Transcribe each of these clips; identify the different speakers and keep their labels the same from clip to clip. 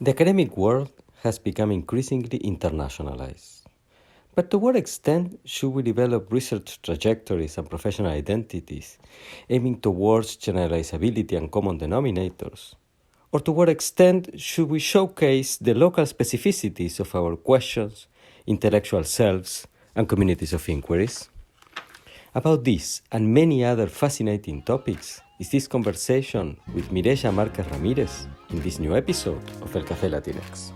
Speaker 1: The academic world has become increasingly internationalized. But to what extent should we develop research trajectories and professional identities aiming towards generalizability and common denominators? Or to what extent should we showcase the local specificities of our questions, intellectual selves, and communities of inquiries? About this and many other fascinating topics is this conversation with Mireya Márquez-Ramírez in this new episode of El Café Latinx.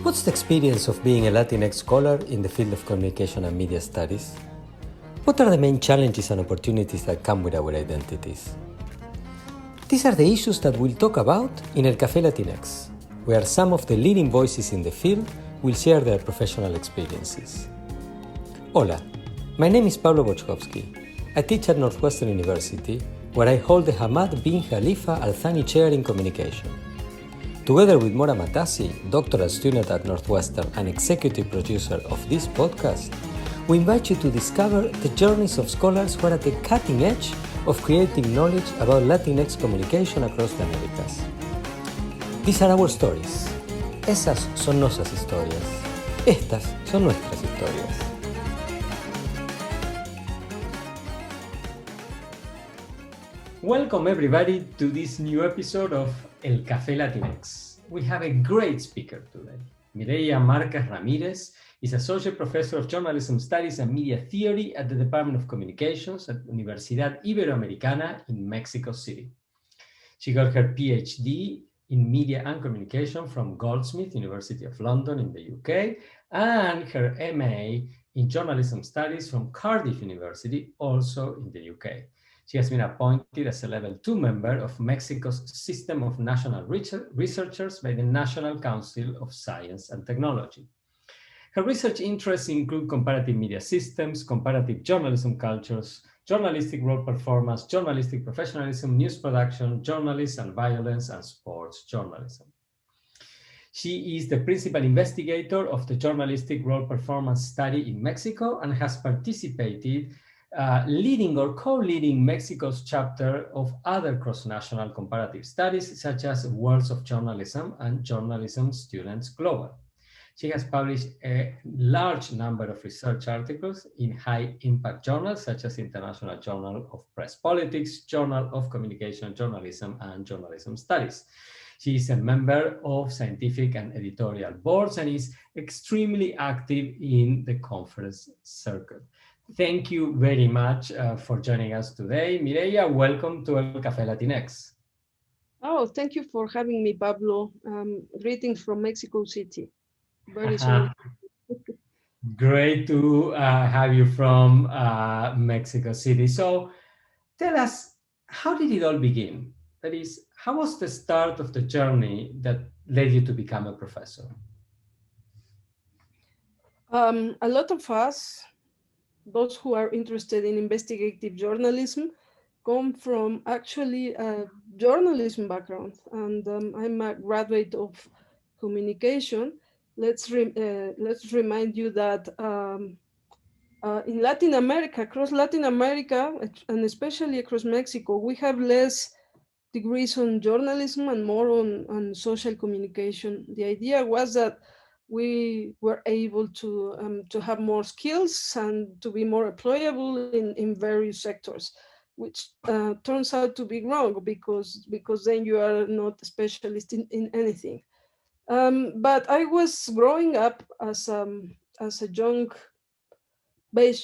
Speaker 1: What's the experience of being a Latinx scholar in the field of communication and media studies? What are the main challenges and opportunities that come with our identities? These are the issues that we'll talk about in El Café Latinx, where some of the leading voices in the field will share their professional experiences. Hola, my name is Pablo Boczkowski. I teach at Northwestern University, where I hold the Hamad bin Khalifa Al Thani Chair in Communication. Together with Mora Matasi, doctoral student at Northwestern and executive producer of this podcast, we invite you to discover the journeys of scholars who are at the cutting edge of creating knowledge about Latinx communication across the Americas. These are our stories. Esas son nuestras historias. Estas son nuestras historias. Welcome everybody to this new episode of El Café Latinx. We have a great speaker today. Mireya Márquez-Ramírez is Associate Professor of Journalism Studies and Media Theory at the Department of Communications at Universidad Iberoamericana in Mexico City. She got her PhD in Media and Communication from Goldsmith, University of London in the UK, and her MA in Journalism Studies from Cardiff University, also in the UK. She has been appointed as a Level 2 member of Mexico's System of National Researchers by the National Council of Science and Technology. Her research interests include comparative media systems, comparative journalism cultures, journalistic role performance, journalistic professionalism, news production, journalism and violence, and sports journalism. She is the principal investigator of the journalistic role performance study in Mexico and has participated leading or co-leading Mexico's chapter of other cross-national comparative studies, such as Worlds of Journalism and Journalism Students Global. She has published a large number of research articles in high-impact journals, such as International Journal of Press Politics, Journal of Communication Journalism, and Journalism Studies. She is a member of scientific and editorial boards and is extremely active in the conference circuit. Thank you very much for joining us today. Mireya, welcome to El Café Latinx.
Speaker 2: Oh, thank you for having me, Pablo. Greetings from Mexico City. Very soon.
Speaker 1: Great to have you from Mexico City. So tell us, how did it all begin? That is, how was the start of the journey that led you to become a professor?
Speaker 2: A lot of us, those who are interested in investigative journalism, come from actually a journalism background. And I'm a graduate of communication. Let's remind you that in Latin America, across Latin America, and especially across Mexico, we have less degrees on journalism and more on social communication. The idea was that we were able to have more skills and to be more employable in various sectors, which turns out to be wrong because then you are not a specialist in anything. But I was growing up as a young BA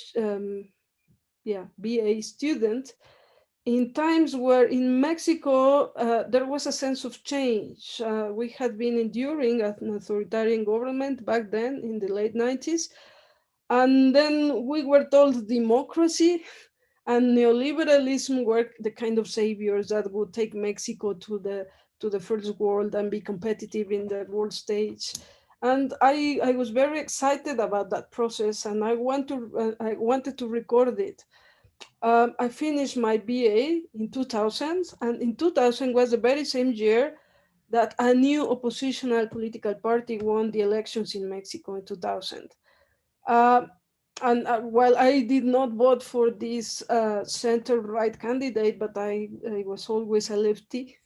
Speaker 2: student in times where in Mexico there was a sense of change. We had been enduring an authoritarian government back then in the late 90s. And then we were told democracy and neoliberalism were the kind of saviors that would take Mexico to the first world and be competitive in the world stage. And I was very excited about that process, and I wanted to record it. I finished my BA in 2000, and in 2000 was the very same year that a new oppositional political party won the elections in Mexico in 2000. while I did not vote for this center-right candidate, but I was always a lefty.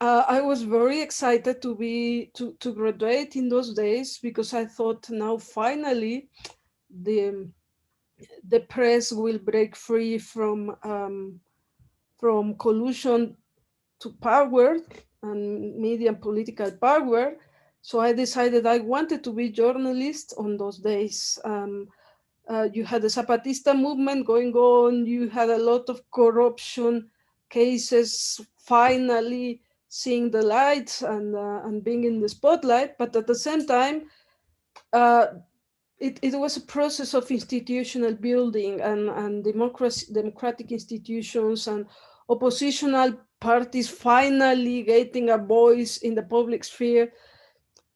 Speaker 2: I was very excited to graduate in those days, because I thought, now finally the press will break free from collusion to power and media and political power. So I decided I wanted to be journalist on those days. You had the Zapatista movement going on. You had a lot of corruption cases finally seeing the light and being in the spotlight. But at the same time, it was a process of institutional building and democratic institutions and oppositional parties finally getting a voice in the public sphere.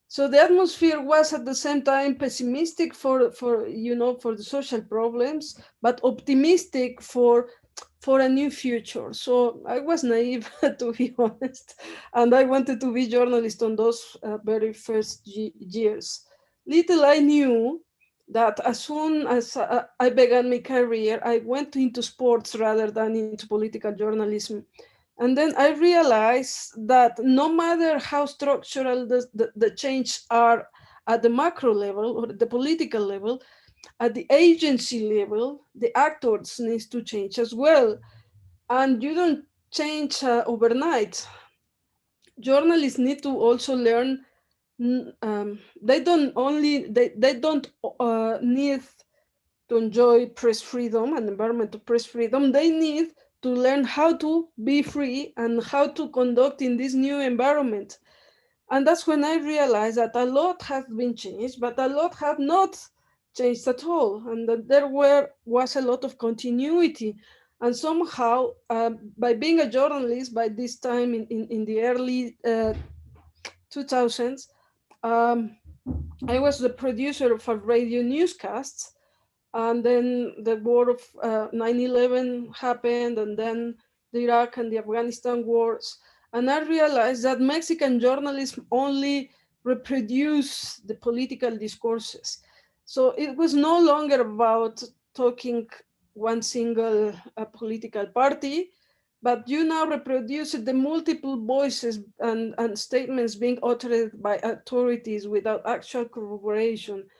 Speaker 2: So the atmosphere was at the same time pessimistic for the social problems, but optimistic for a new future. So I was naive, to be honest, and I wanted to be journalist on those very first years. Little I knew that as soon as I began my career, I went into sports rather than into political journalism. And then I realized that no matter how structural the change are at the macro level or the political level, at the agency level, the actors needs to change as well. And you don't change overnight. Journalists need to also learn. They don't need to enjoy press freedom and environment of press freedom. They need to learn how to be free and how to conduct in this new environment. And that's when I realized that a lot has been changed, but a lot have not changed at all. And that there was a lot of continuity. And somehow, by being a journalist, by this time in the early 2000s, I was the producer of a radio newscast. And then the war of 9/11 happened, and then the Iraq and the Afghanistan wars. And I realized that Mexican journalism only reproduce the political discourses. So it was no longer about talking one single political party, but you now reproduce the multiple voices and statements being uttered by authorities without actual corroboration.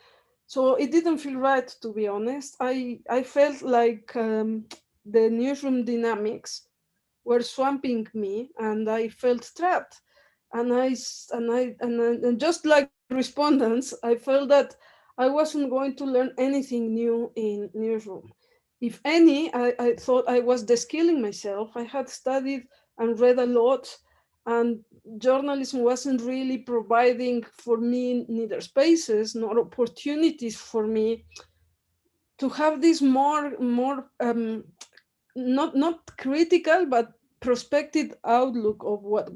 Speaker 2: So it didn't feel right, to be honest. I felt like the newsroom dynamics were swamping me, and I felt trapped. And just like the respondents, I felt that I wasn't going to learn anything new in newsroom. If any, I thought I was de-skilling myself. I had studied and read a lot, and journalism wasn't really providing for me neither spaces nor opportunities for me to have this more not critical but prospective outlook of what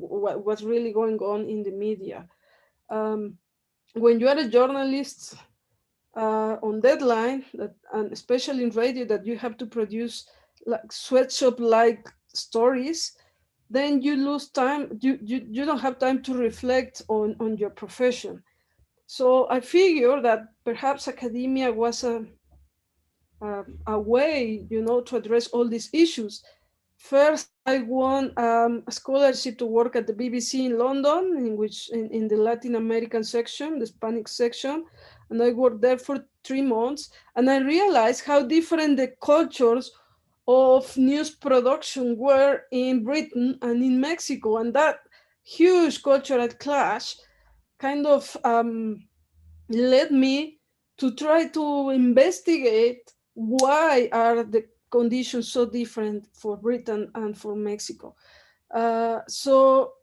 Speaker 2: was really going on in the media. When you are a journalist on deadline, and especially in radio, that you have to produce like sweatshop-like stories, then you lose time. You don't have time to reflect on your profession. So I figure that perhaps academia was a way, to address all these issues. First, I won a scholarship to work at the BBC in London, in the Latin American section, the Hispanic section, and I worked there for 3 months. And I realized how different the cultures of news production were in Britain and in Mexico, and that huge cultural clash kind of led me to try to investigate why are the conditions so different for Britain and for Mexico. So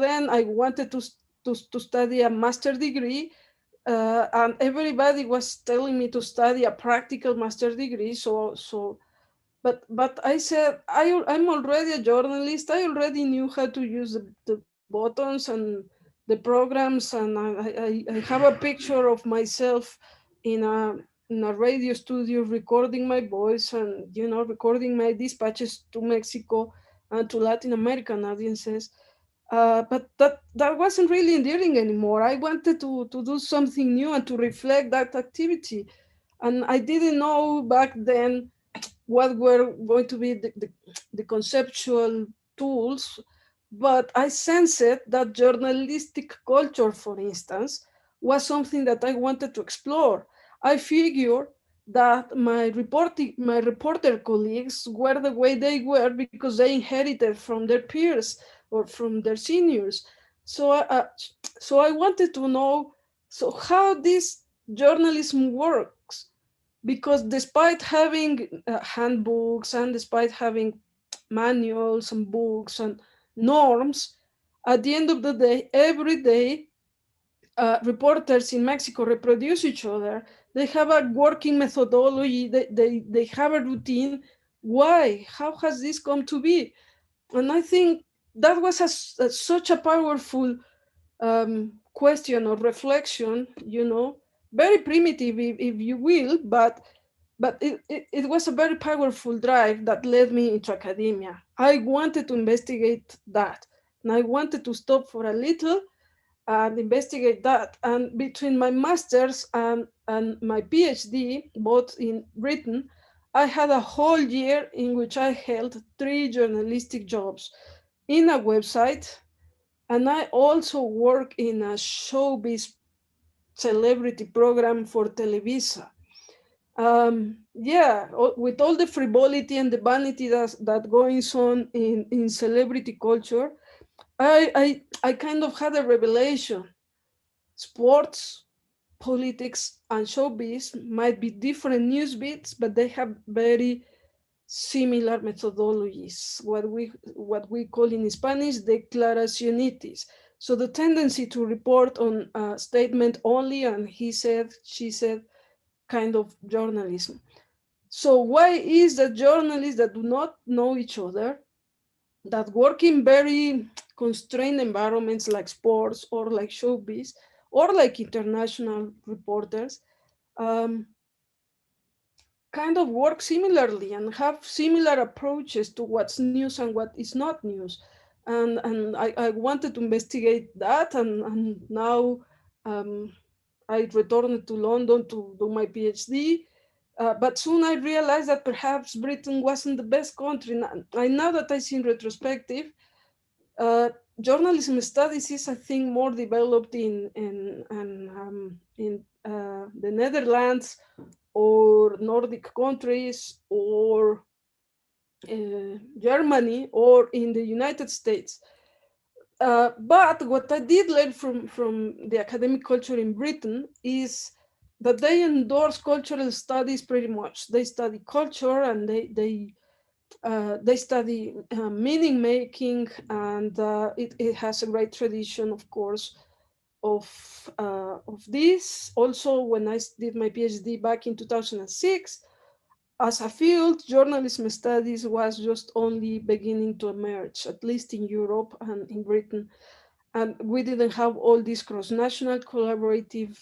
Speaker 2: then I wanted to study a master's degree, and everybody was telling me to study a practical master's degree. But I said, I'm already a journalist. I already knew how to use the buttons and the programs, and I have a picture of myself in a radio studio recording my voice and recording my dispatches to Mexico and to Latin American audiences. But that wasn't really endearing anymore. I wanted to do something new and to reflect that activity. And I didn't know back then what were going to be the conceptual tools, but I sensed that journalistic culture, for instance, was something that I wanted to explore. I figured that my reporter colleagues were the way they were because they inherited from their peers or from their seniors. So, so I wanted to know, so how this journalism works, because despite having handbooks and despite having manuals and books and norms, at the end of the day, every day, reporters in Mexico reproduce each other. They have a working methodology, they have a routine. Why? How has this come to be? And I think that was such a powerful question or reflection, very primitive, if you will, but it was a very powerful drive that led me into academia. I wanted to investigate that, and I wanted to stop for a little and investigate that. And between my master's and my PhD, both in Britain, I had a whole year in which I held 3 journalistic jobs in a website, and I also work in a showbiz celebrity program for Televisa. Yeah, with all the frivolity and the vanity that goes on in celebrity culture, I kind of had a revelation. Sports, politics, and showbiz might be different news beats, but they have very similar methodologies, what we call in Spanish declaracionitis. So the tendency to report on a statement only and he said, she said kind of journalism. So why is that journalists that do not know each other, that work in very constrained environments like sports or like showbiz or like international reporters, um, kind of work similarly and have similar approaches to what's news and what is not news. And I wanted to investigate that, and now I returned to London to do my PhD. But soon I realized that perhaps Britain wasn't the best country. Now that I see in retrospective, journalism studies is, I think, more developed in the Netherlands or Nordic countries or Germany or in the United States. But what I did learn from the academic culture in Britain is that they endorse cultural studies pretty much. They study culture and they study meaning making, and it has a great tradition, of course, of this. Also, when I did my PhD back in 2006, as a field, journalism studies was just only beginning to emerge, at least in Europe and in Britain. And we didn't have all these cross-national collaborative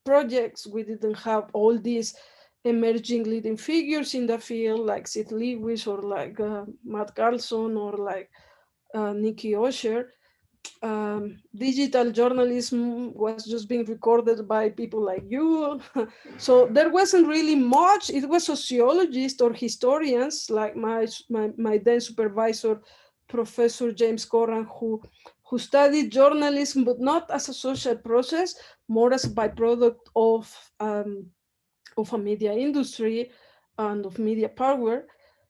Speaker 2: projects. We didn't have all these emerging leading figures in the field like Sid Lewis or like Matt Carlson or like Nikki Osher. Digital journalism was just being recorded by people like you. So there wasn't really much. It was sociologists or historians like my then supervisor, Professor James Corran, who studied journalism, but not as a social process, more as a byproduct of a media industry and of media power.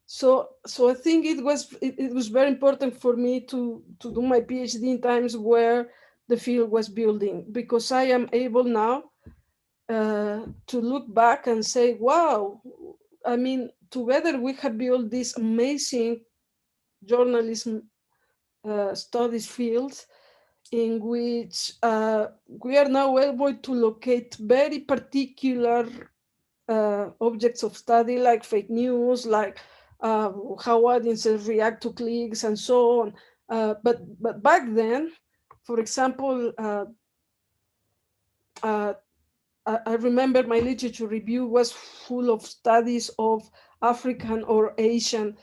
Speaker 2: So I think it was very important for me to do my PhD in times where the field was building, because I am able now to look back and say, wow, I mean, together we have built this amazing journalism studies fields in which we are now able to locate very particular objects of study, like fake news, like how audiences react to clicks and so on. But back then, for example, I remember my literature review was full of studies of African or Asian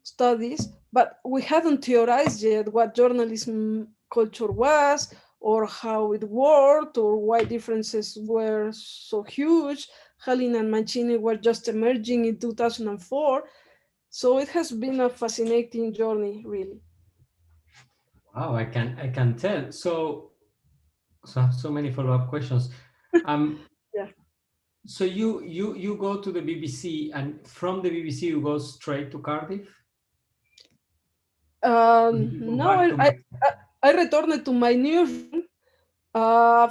Speaker 2: studies, but we hadn't theorized yet what journalism culture was, or how it worked, or why differences were so huge. Halin and Mancini were just emerging in 2004. So it has been a fascinating journey, really.
Speaker 1: Wow, I can tell. So I have so many follow-up questions. Um,
Speaker 2: Yeah.
Speaker 1: so you go to the BBC, and from the BBC you go straight to Cardiff? Or did you go
Speaker 2: No,
Speaker 1: back to Mexico?
Speaker 2: I returned to my newsroom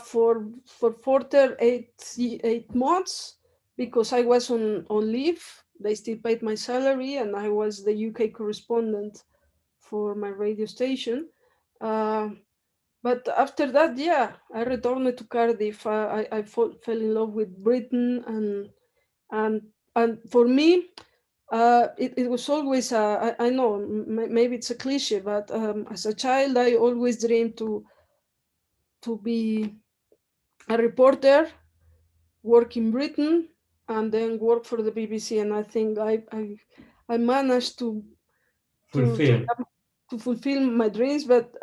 Speaker 2: for further 8 months because I was on leave. They still paid my salary, and I was the UK correspondent for my radio station. But after that, yeah, I returned to Cardiff. I fell in love with Britain, and for me, it was always. I know maybe it's a cliche, but as a child, I always dreamed to be a reporter, work in Britain, and then work for the BBC. And I think I managed to
Speaker 1: Fulfill.
Speaker 2: to fulfill my dreams, but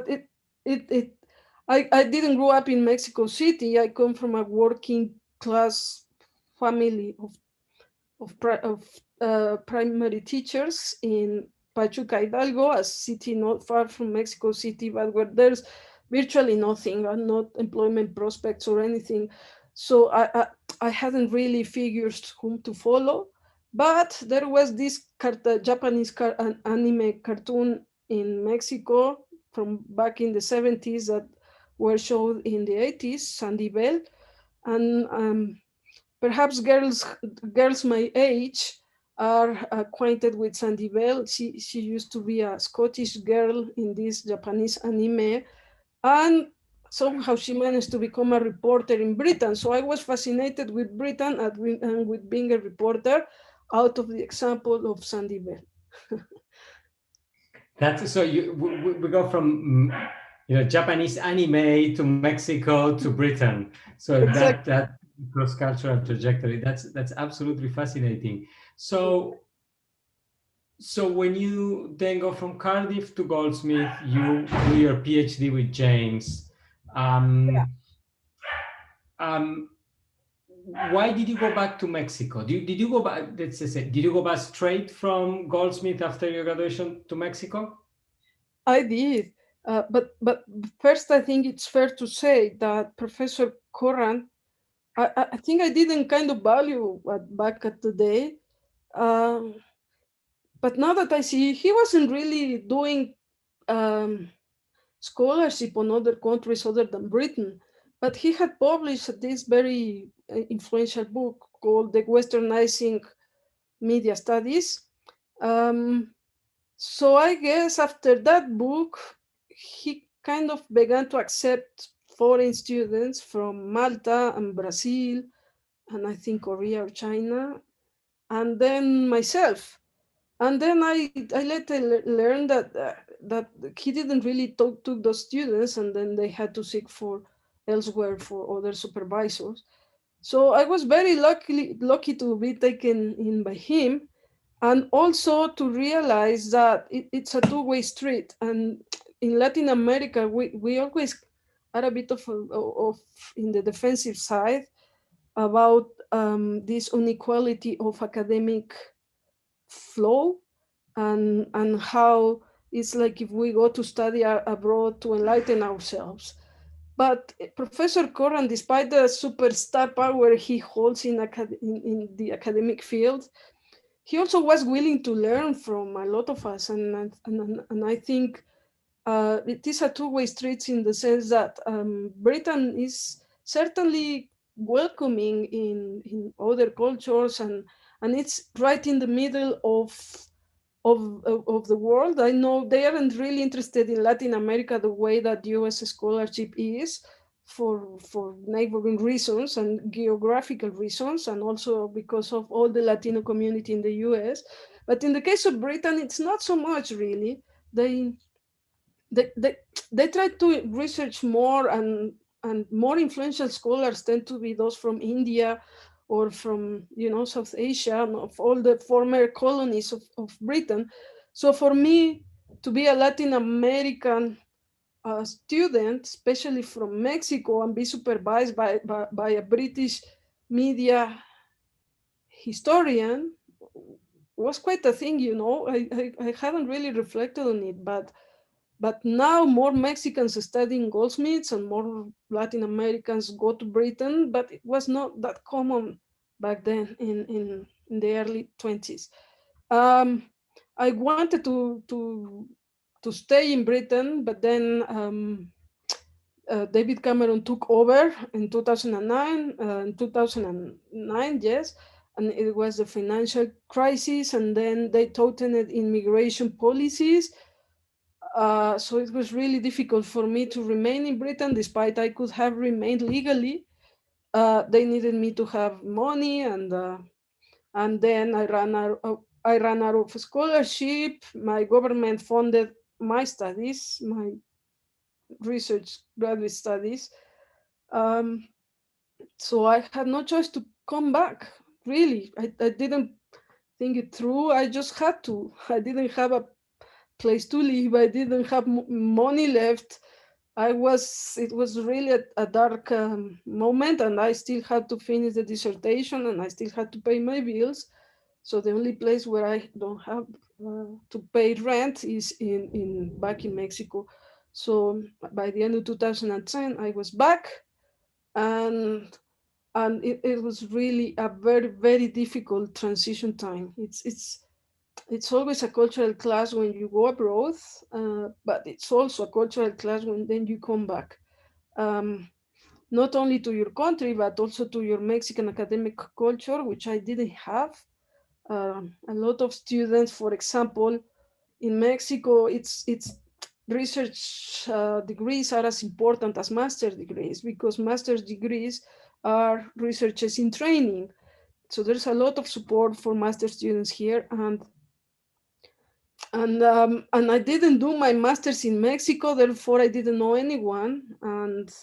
Speaker 2: it I didn't grow up in Mexico City. I come from a working class family of primary teachers in Pachuca Hidalgo, a city not far from Mexico City, but where there's virtually nothing and not employment prospects or anything. So I hadn't really figured whom to follow. But there was this Japanese anime cartoon in Mexico from back in the 70s that were showed in the 80s, Sandy Bell. And perhaps girls my age are acquainted with Sandy Bell. She used to be a Scottish girl in this Japanese anime, and somehow she managed to become a reporter in Britain. So I was fascinated with Britain and with being a reporter out of the example of Sandy Bell.
Speaker 1: That's so we go from Japanese anime to Mexico to Britain. So
Speaker 2: Exactly.
Speaker 1: that cross-cultural trajectory, that's absolutely fascinating. So when you then go from Cardiff to Goldsmith, you do your PhD with James. Um, why did you go back to Mexico? Did you go back? Let's just say, did you go back straight from Goldsmith after your graduation to Mexico?
Speaker 2: I did. But first, I think it's fair to say that Professor Corran, I think I didn't kind of value back at the day. Um, but now that I see, he wasn't really doing um, scholarship on other countries other than Britain, but he had published this very influential book called The Westernizing Media Studies. Um, so I guess after that book, he kind of began to accept foreign students from Malta and Brazil, and I think Korea or China, and then myself. And then I later learned that he didn't really took those students, and then they had to seek for elsewhere for other supervisors. So I was very lucky to be taken in by him, and also to realize that it's a two-way street. And in Latin America, we always are a bit of in the defensive side about this inequality of academic flow, and how it's like if we go to study abroad to enlighten ourselves. But Professor Corran, despite the superstar power he holds in the academic field, he also was willing to learn from a lot of us. And I think it is a two-way street in the sense that Britain is certainly welcoming in other cultures, and it's right in the middle of the world. I know they aren't really interested in Latin America the way that US scholarship is, for neighboring reasons and geographical reasons, and also because of all the Latino community in the US. But in the case of Britain, it's not so much really. They they, they, they try to research more, and more influential scholars tend to be those from India or from South Asia, and of all the former colonies of Britain. So for me to be a Latin American a student, especially from Mexico, and be supervised by a British media historian was quite a thing, you know. I hadn't really reflected on it, but now more Mexicans studying Goldsmiths and more Latin Americans go to Britain, but it was not that common back then in the early 20s. I wanted to stay in Britain, but then David Cameron took over in 2009, yes, and it was the financial crisis, and then they tightened immigration policies. So it was really difficult for me to remain in Britain, despite I could have remained legally. They needed me to have money, and then I ran out of scholarship. My government funded my studies, my research graduate studies. So I had no choice to come back. Really, I didn't think it through. I just had to. I didn't have a place to live. I didn't have money left. It was really a dark moment, and I still had to finish the dissertation, and I still had to pay my bills. So the only place where I don't have to pay rent is back in Mexico. So by the end of 2010, I was back, and it was really a very, very difficult transition time. It's always a cultural clash when you go abroad, but it's also a cultural clash when then you come back. Not only to your country, but also to your Mexican academic culture, which I didn't have. A lot of students, for example, in Mexico, it's research degrees are as important as master's degrees, because master's degrees are researchers in training. So there's a lot of support for master students here, and I didn't do my master's in Mexico, therefore I didn't know anyone, and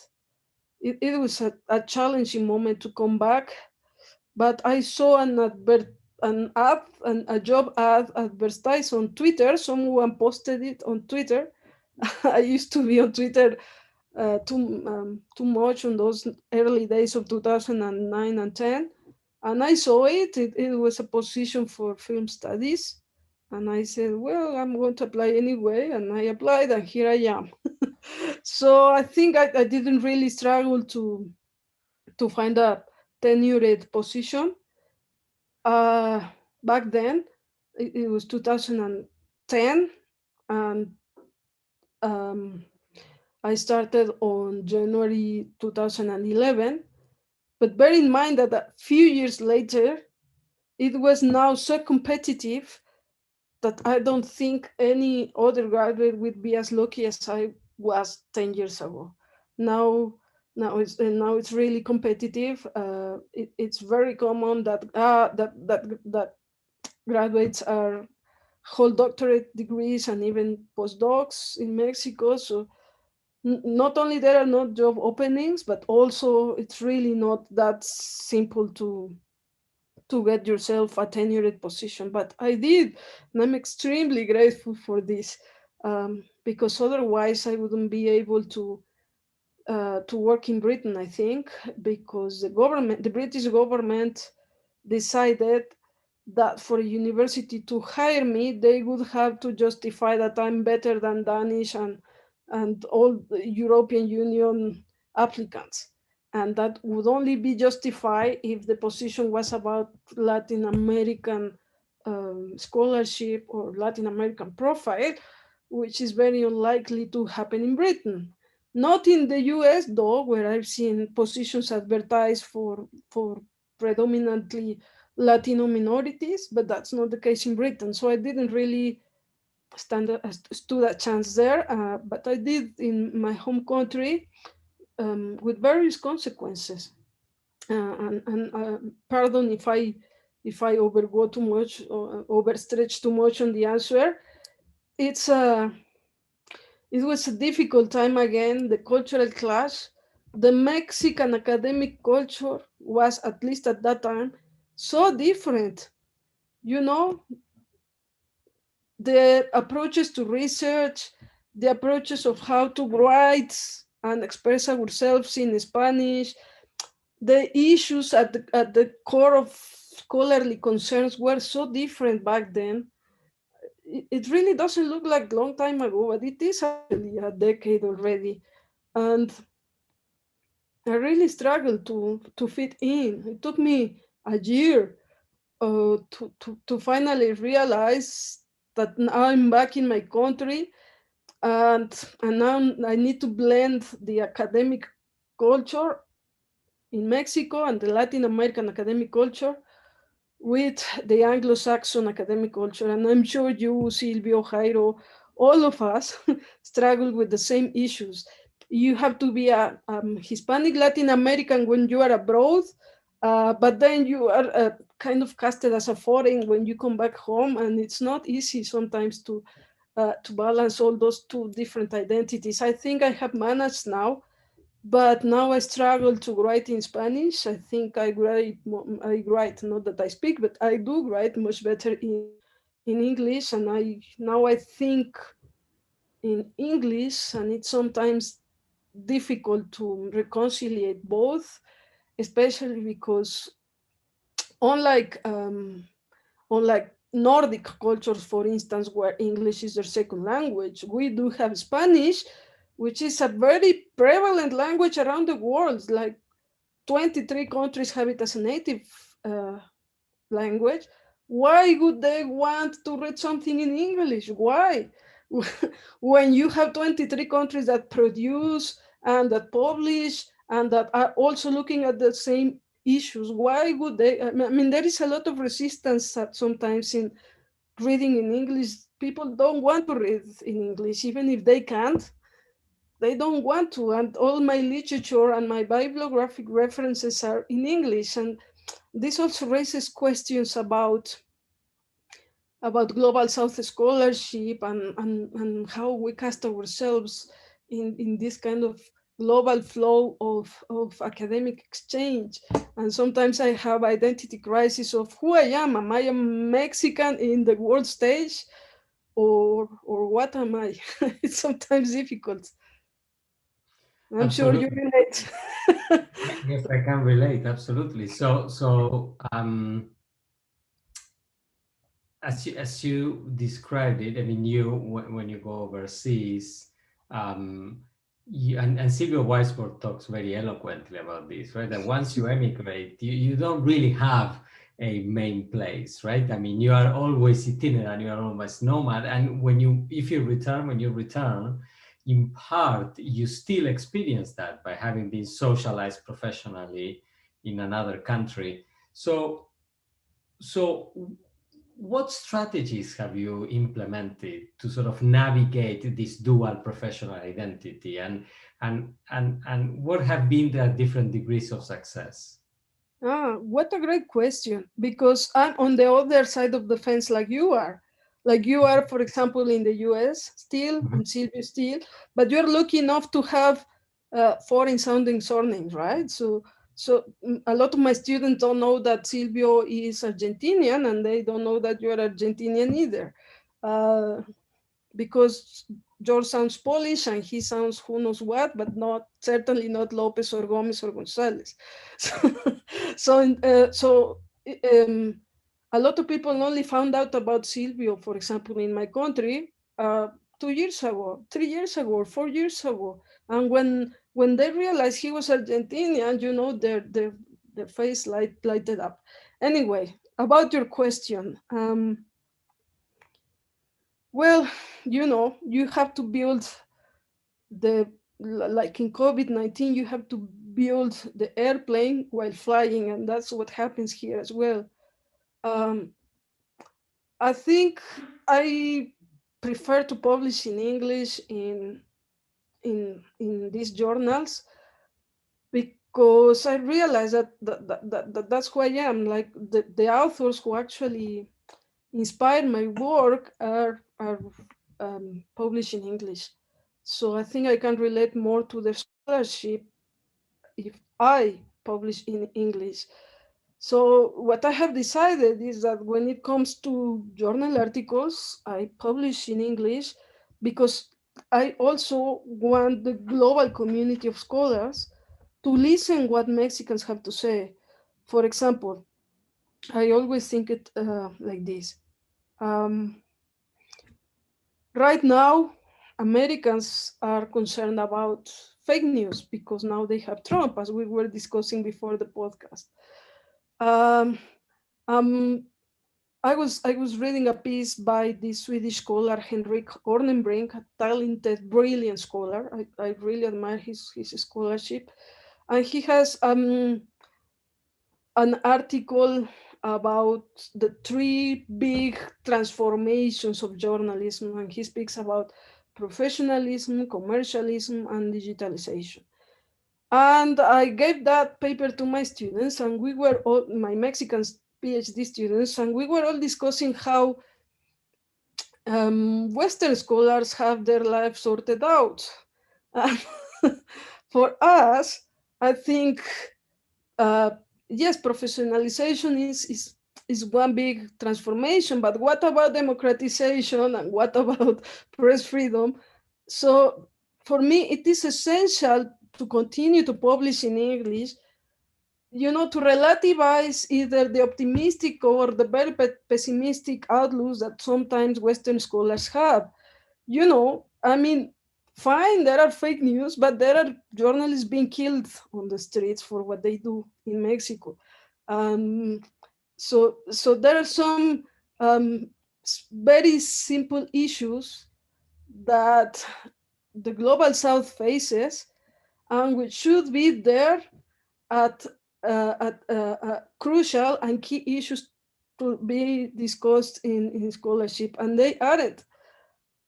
Speaker 2: it was a challenging moment to come back. But I saw a job ad advertised on Twitter. Someone posted it on Twitter. I used to be on Twitter too much on those early days of 2009 and 10. And I saw it. It was a position for film studies. And I said, well, I'm going to apply anyway. And I applied, and here I am. So I think I didn't really struggle to find a tenured position. Back then, it was 2010, and I started on January 2011. But bear in mind that a few years later, it was now so competitive that I don't think any other graduate would be as lucky as I was 10 years ago. Now it's really competitive. It's very common that graduates hold doctorate degrees and even postdocs in Mexico. So not only there are not job openings, but also it's really not that simple to get yourself a tenured position. But I did, and I'm extremely grateful for this, because otherwise I wouldn't be able to work in Britain, I think, because the British government decided that for a university to hire me, they would have to justify that I'm better than Danish and all the European Union applicants. And that would only be justified if the position was about Latin American scholarship or Latin American profile, which is very unlikely to happen in Britain. Not in the US, though, where I've seen positions advertised for predominantly Latino minorities, but that's not the case in Britain. So I didn't really stood a chance there, but I did in my home country with various consequences. Pardon if I overgo too much or overstretch too much on the answer. It was a difficult time again, the cultural clash. The Mexican academic culture was, at least at that time, so different. You know, the approaches to research, the approaches of how to write and express ourselves in Spanish, the issues at the core of scholarly concerns were so different back then. It really doesn't look like a long time ago, but it is actually a decade already. And I really struggled to fit in. It took me a year to finally realize that now I'm back in my country, and now I need to blend the academic culture in Mexico and the Latin American academic culture with the Anglo-Saxon academic culture. And I'm sure you, Silvio, Jairo, all of us struggle with the same issues. You have to be a Hispanic Latin American when you are abroad, but then you are kind of casted as a foreign when you come back home, and it's not easy sometimes to balance all those two different identities. I think I have managed now, but now I struggle to write in Spanish. I think I write, not that I speak, but I do write much better in English, and now I think in English, and it's sometimes difficult to reconcile both, especially because unlike Nordic cultures, for instance, where English is their second language, we do have Spanish, which is a very prevalent language around the world. Like 23 countries have it as a native language. Why would they want to read something in English? Why? When you have 23 countries that produce and that publish and that are also looking at the same issues, why would they? I mean, there is a lot of resistance sometimes in reading in English. People don't want to read in English, even if they can't. They don't want to, and all my literature and my bibliographic references are in English. And this also raises questions about global South scholarship and how we cast ourselves in this kind of global flow of academic exchange. And sometimes I have identity crisis of who I am. Am I a Mexican in the world stage, or what am I? It's sometimes difficult. I'm sure you relate.
Speaker 1: Yes, I can relate, absolutely. As you described it, I mean, when you go overseas, and Silvio Weisberg talks very eloquently about this, right? That once you emigrate, you don't really have a main place, right? I mean, you are always itinerant, you are always nomad, and when you return, in part, you still experience that by having been socialized professionally in another country. So what strategies have you implemented to sort of navigate this dual professional identity, and what have been the different degrees of success?
Speaker 2: What a great question, because I'm on the other side of the fence like you are. Like you are, for example, in the US still, and Silvio still, but you're lucky enough to have foreign sounding surnames, right? So a lot of my students don't know that Silvio is Argentinian, and they don't know that you're Argentinian either. Because George sounds Polish and he sounds who knows what, but certainly not Lopez or Gomez or Gonzalez. So a lot of people only found out about Silvio, for example, in my country, 2 years ago, 3 years ago, or 4 years ago. And when they realized he was Argentinian, their face lighted up. Anyway, about your question. Well, you have to build like in COVID-19, you have to build the airplane while flying, and that's what happens here as well. I think I prefer to publish in English in these journals, because I realize that's who I am. Like the authors who actually inspire my work are published in English. So I think I can relate more to the scholarship if I publish in English. So what I have decided is that when it comes to journal articles, I publish in English, because I also want the global community of scholars to listen what Mexicans have to say. For example, I always think it like this. Right now, Americans are concerned about fake news because now they have Trump, as we were discussing before the podcast. Um, um, I was reading a piece by the Swedish scholar Henrik Ornenbrink, a talented, brilliant scholar. I really admire his scholarship, and he has an article about the three big transformations of journalism, and he speaks about professionalism, commercialism, and digitalization. And I gave that paper to my students, and we were all my Mexican PhD students, and we were all discussing how Western scholars have their lives sorted out. For us, I think yes, professionalization is one big transformation, but what about democratization and what about press freedom? So for me, it is essential to continue to publish in English, to relativize either the optimistic or the very pessimistic outlooks that sometimes Western scholars have. I mean, fine, there are fake news, but there are journalists being killed on the streets for what they do in Mexico. So there are some very simple issues that the global South faces, and which should be there at crucial and key issues to be discussed in scholarship, and they aren't.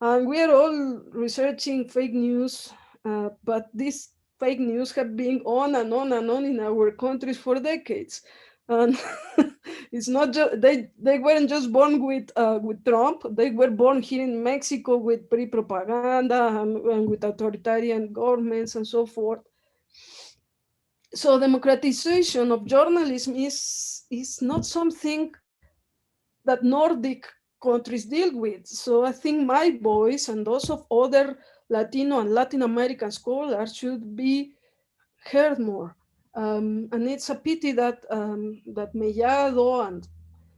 Speaker 2: And we are all researching fake news, but these fake news have been on and on and on in our countries for decades. And it's not just they weren't just born with Trump. They were born here in Mexico with pre-propaganda and with authoritarian governments and so forth. So democratization of journalism is not something that Nordic countries deal with. So I think my voice and those of other Latino and Latin American scholars should be heard more. And it's a pity that that Mellado and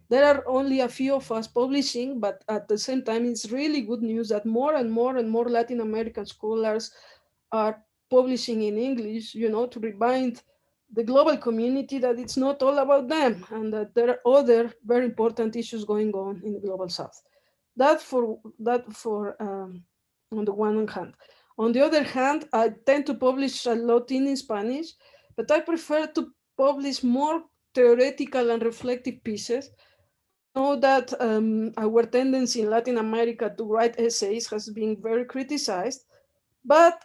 Speaker 2: there are only a few of us publishing, but at the same time, it's really good news that more and more and more Latin American scholars are publishing in English, to remind the global community that it's not all about them and that there are other very important issues going on in the global South. That for on the one hand. On the other hand, I tend to publish a lot in Spanish, but I prefer to publish more theoretical and reflective pieces. I know that our tendency in Latin America to write essays has been very criticized, but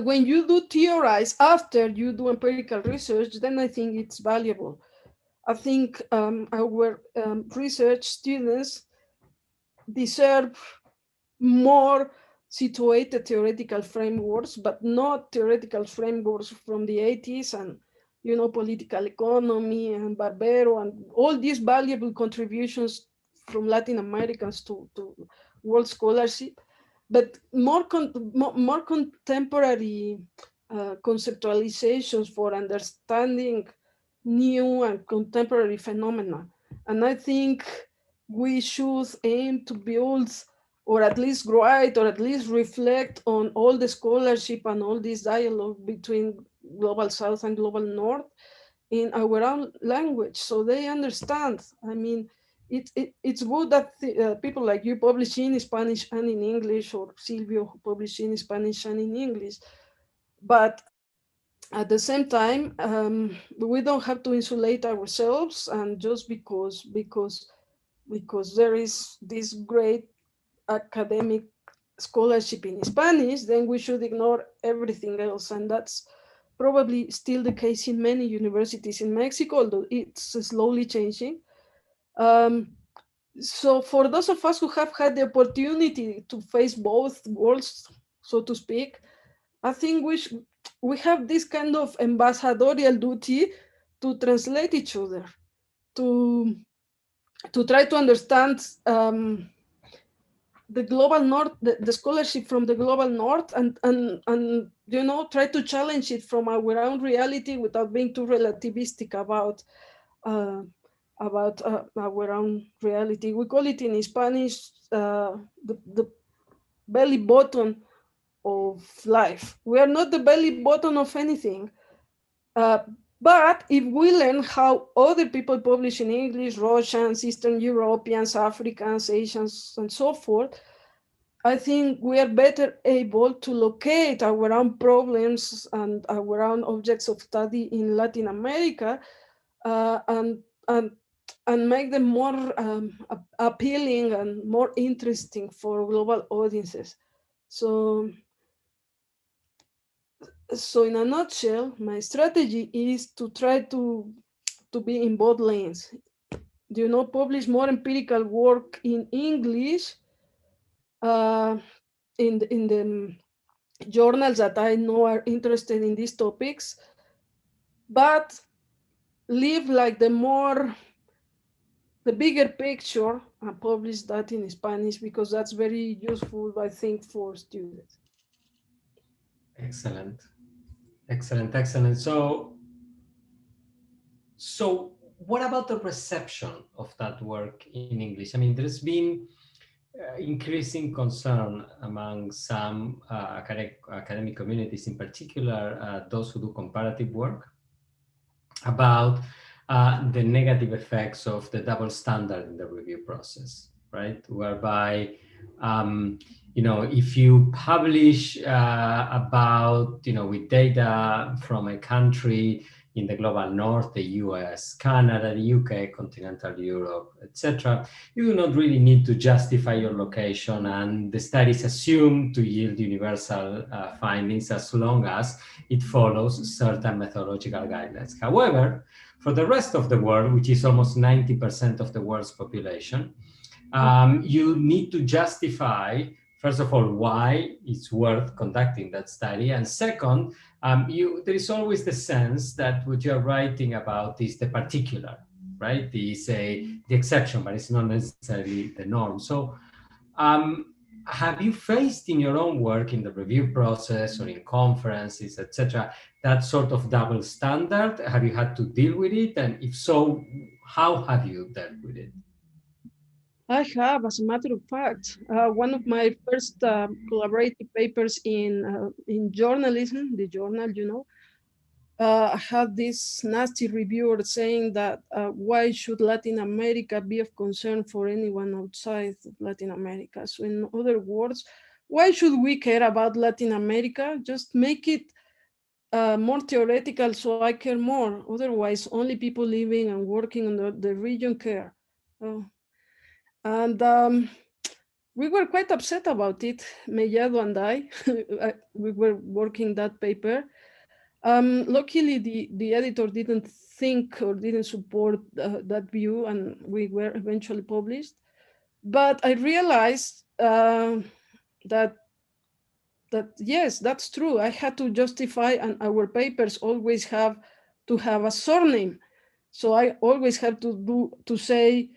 Speaker 2: when you do theorize after you do empirical research, then I think it's valuable. I think our research students deserve more situated theoretical frameworks, but not theoretical frameworks from the 80s and political economy and Barbero and all these valuable contributions from Latin Americans to world scholarship, but more contemporary conceptualizations for understanding new and contemporary phenomena. And I think we should aim to build or at least write or at least reflect on all the scholarship and all this dialogue between global South and global North in our own language so they understand. I mean, it's good that people like you publish in Spanish and in English, or Silvio publish in Spanish and in English, but at the same time, we don't have to insulate ourselves, and just because there is this great academic scholarship in Spanish, then we should ignore everything else. And that's probably still the case in many universities in Mexico, although it's slowly changing. So for those of us who have had the opportunity to face both worlds, so to speak, I think we have this kind of ambassadorial duty to translate each other, to try to understand the global north, the scholarship from the global north, and you know, try to challenge it from our own reality without being too relativistic about our own reality. We call it in Spanish the belly button of life. We are not the belly button of anything. But if we learn how other people publish in English, Russians, Eastern Europeans, Africans, Asians, and so forth, I think we are better able to locate our own problems and our own objects of study in Latin America, and make them more appealing and more interesting for global audiences. So in a nutshell, my strategy is to try to be in both lanes. You know, publish more empirical work in English, in the journals that I know are interested in these topics, but leave like the bigger picture and publish that in Spanish, because that's very useful, I think, for students.
Speaker 1: Excellent. Excellent, excellent. So what about the reception of that work in English? I mean, there's been increasing concern among some academic communities, in particular those who do comparative work, about the negative effects of the double standard in the review process, right? Whereby, you know, if you publish about, you know, with data from a country in the global north, the US, Canada, the UK, continental Europe, etc., you do not really need to justify your location, and the studies assume to yield universal findings as long as it follows certain methodological guidelines. However, for the rest of the world, which is almost 90% of the world's population, you need to justify, first of all, why it's worth conducting that study. And second, there is always the sense that what you're writing about is the particular, right? The exception, but it's not necessarily the norm. So have you faced in your own work in the review process or in conferences, etc., that sort of double standard? Have you had to deal with it? And if so, how have you dealt with it?
Speaker 2: I have, as a matter of fact, one of my first collaborative papers in journalism, the journal, you know, I had this nasty reviewer saying that why should Latin America be of concern for anyone outside of Latin America? So in other words, why should we care about Latin America? Just make it more theoretical so I care more. Otherwise, only people living and working in the region care. And we were quite upset about it, Mellado and I. We were working that paper. Luckily, the editor didn't think or didn't support that view, and we were eventually published. But I realized that yes, that's true. I had to justify, and our papers always have to have a surname. So I always have to say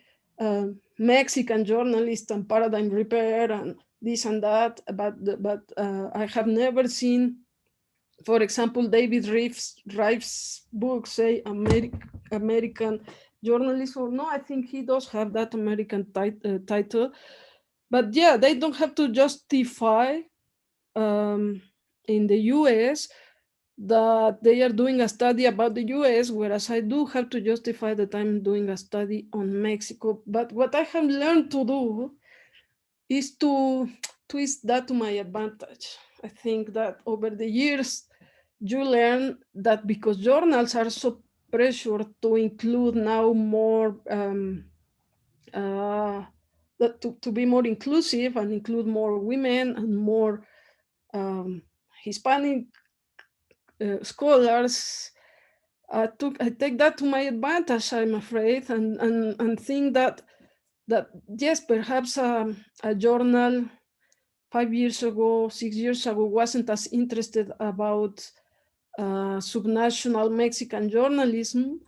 Speaker 2: Mexican journalist and paradigm repair and this and that. But I have never seen, for example, David Rife's book say American journalist, or no, I think he does have that American title. But yeah, they don't have to justify in the US that they are doing a study about the US, whereas I do have to justify that I'm doing a study on Mexico. But what I have learned to do is to twist that to my advantage. I think that over the years, you learn that because journals are so pressured to include now more, to be more inclusive and include more women and more Hispanic scholars, I take that to my advantage, I'm afraid, and think that yes, perhaps a journal 5 years ago, 6 years ago wasn't as interested about subnational Mexican journalism,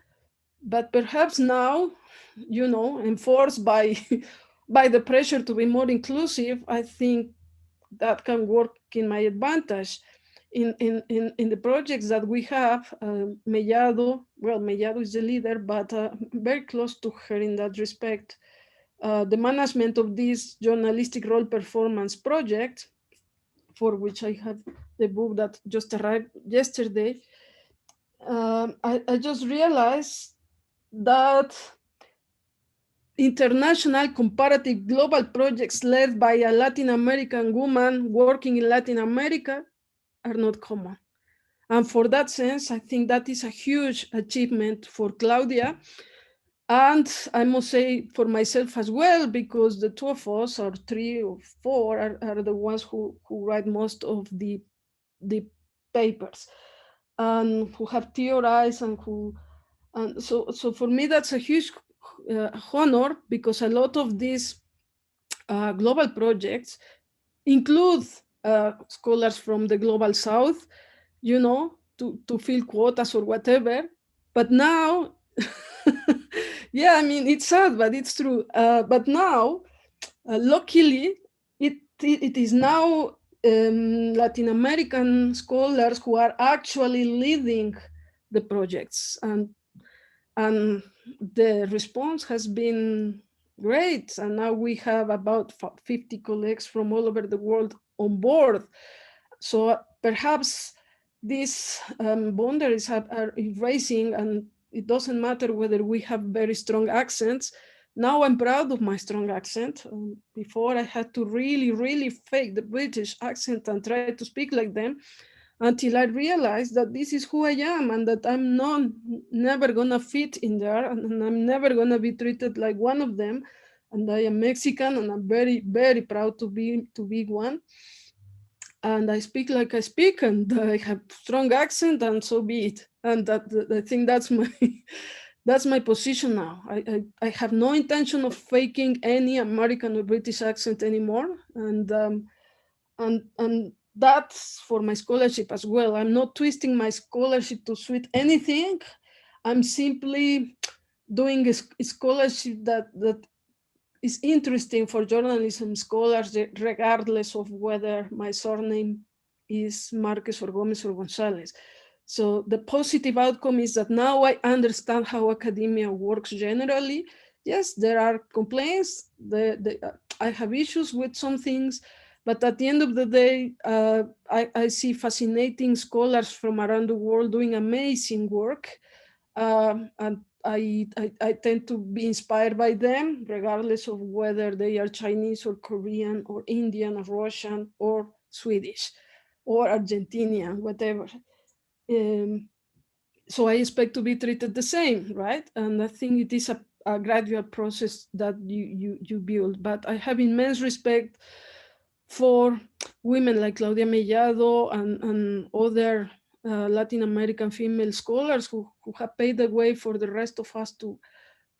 Speaker 2: but perhaps now, you know, enforced by by the pressure to be more inclusive, I think that can work in my advantage. In the projects that we have, Mellado is the leader, but very close to her in that respect. The management of this journalistic role performance project, for which I have the book that just arrived yesterday, I just realized that international comparative global projects led by a Latin American woman working in Latin America are not common. And for that sense, I think that is a huge achievement for Claudia. And I must say for myself as well, because the two of us, or three or four, are the ones who write most of the papers and who have theorized and so for me, that's a huge honor, because a lot of these global projects include scholars from the global south, you know, to fill quotas or whatever. But now, yeah, I mean, it's sad, but it's true. But now, luckily, it is now Latin American scholars who are actually leading the projects, and the response has been great. And now we have about 50 colleagues from all over the world on board. So perhaps these boundaries are erasing, and it doesn't matter whether we have very strong accents. Now I'm proud of my strong accent. Before I had to really fake the British accent and try to speak like them, until I realized that this is who I am, and that I'm never gonna fit in there, and I'm never gonna be treated like one of them. And I am Mexican, and I'm very proud to be one. And I speak like I speak, and I have strong accent, and so be it. And I think that's my that's my position now. I have no intention of faking any American or British accent anymore, and that's for my scholarship as well. I'm not twisting my scholarship to suit anything. I'm simply doing a scholarship that is interesting for journalism scholars, regardless of whether my surname is Marquez or Gomez or Gonzalez. So the positive outcome is that now I understand how academia works generally. Yes, there are complaints. I have issues with some things, but at the end of the day, I see fascinating scholars from around the world doing amazing work. And I tend to be inspired by them, regardless of whether they are Chinese or Korean or Indian or Russian or Swedish or Argentinian, whatever. So I expect to be treated the same, right? And I think it is a gradual process that you build. But I have immense respect for women like Claudia Mellado and other Latin American female scholars who have paved the way for the rest of us to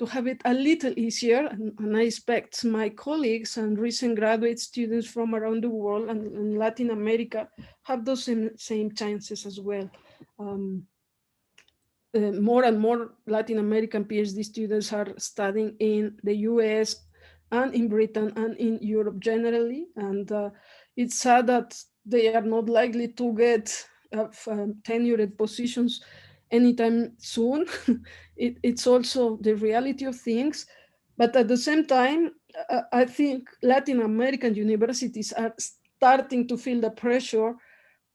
Speaker 2: have it a little easier. And I expect my colleagues and recent graduate students from around the world and Latin America have those same chances as well. More and more Latin American PhD students are studying in the US and in Britain and in Europe generally. And it's sad that they are not likely to get tenured positions anytime soon. It's also the reality of things. But at the same time, I think Latin American universities are starting to feel the pressure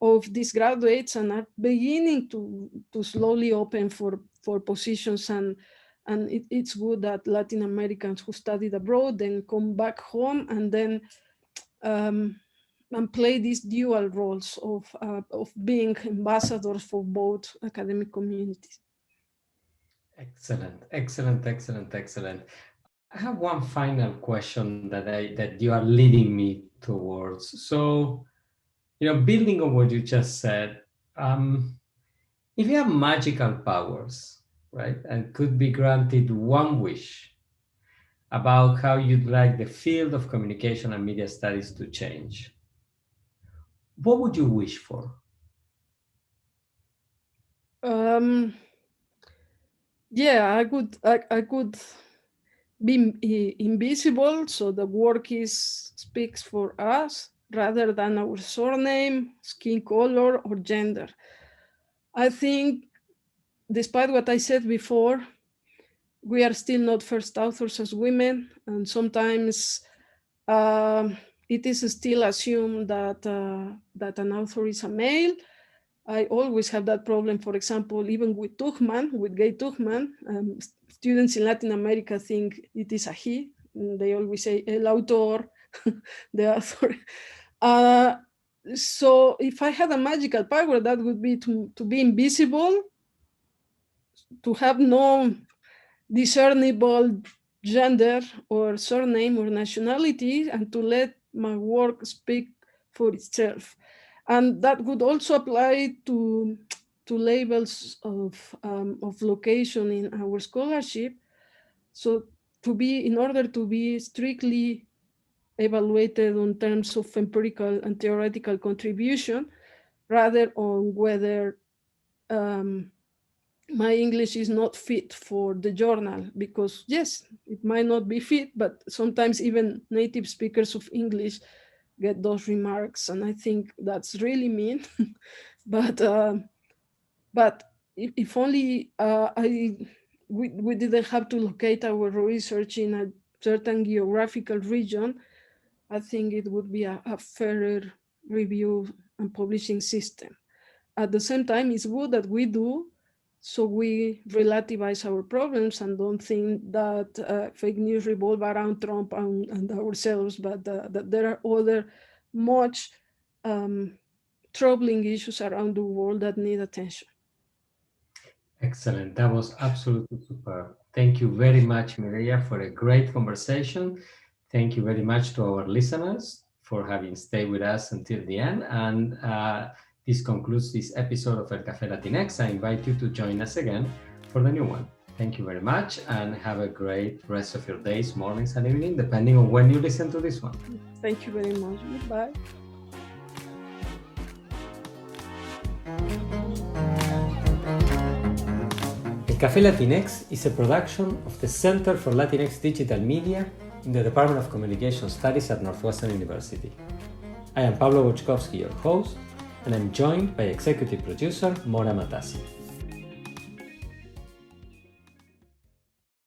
Speaker 2: of these graduates and are beginning to slowly open for positions. And it's good that Latin Americans who studied abroad then come back home and then and play these dual roles of being ambassadors for both academic communities.
Speaker 1: Excellent, excellent, excellent, excellent. I have one final question that you are leading me towards. So, building on what you just said, if you have magical powers, right, and could be granted one wish about how you'd like the field of communication and media studies to change, what would you wish for?
Speaker 2: Yeah, I could be invisible, so the work speaks for us rather than our surname, skin color, or gender. I think, despite what I said before, we are still not first authors as women, and sometimes it is still assumed that an author is a male. I always have that problem, for example, even with Tuchman, with Gay Tuchman. Students in Latin America think it is a he. They always say el autor, the author. So if I had a magical power, that would be to be invisible, to have no discernible gender or surname or nationality, and to let my work speak for itself. And that would also apply to labels of location in our scholarship. So in order to be strictly evaluated on terms of empirical and theoretical contribution, rather on whether my English is not fit for the journal, because yes, it might not be fit, but sometimes even native speakers of English get those remarks, and I think that's really mean. But if only we didn't have to locate our research in a certain geographical region, I think it would be a fairer review and publishing system. At the same time, it's good that we do, so we relativize our problems and don't think that fake news revolve around Trump and ourselves, but that there are other much troubling issues around the world that need attention.
Speaker 1: Excellent. That was absolutely superb. Thank you very much, Mireya, for a great conversation. Thank you very much to our listeners for having stayed with us until the end. And this concludes this episode of El Café Latinx. I invite you to join us again for the new one. Thank you very much, and have a great rest of your days, mornings, and evening, depending on when you listen to this one.
Speaker 2: Thank you very much. Goodbye.
Speaker 1: El Café Latinx is a production of the Center for Latinx Digital Media in the Department of Communication Studies at Northwestern University. I am Pablo Boczkowski, your host, and I'm joined by executive producer Mora Matassi.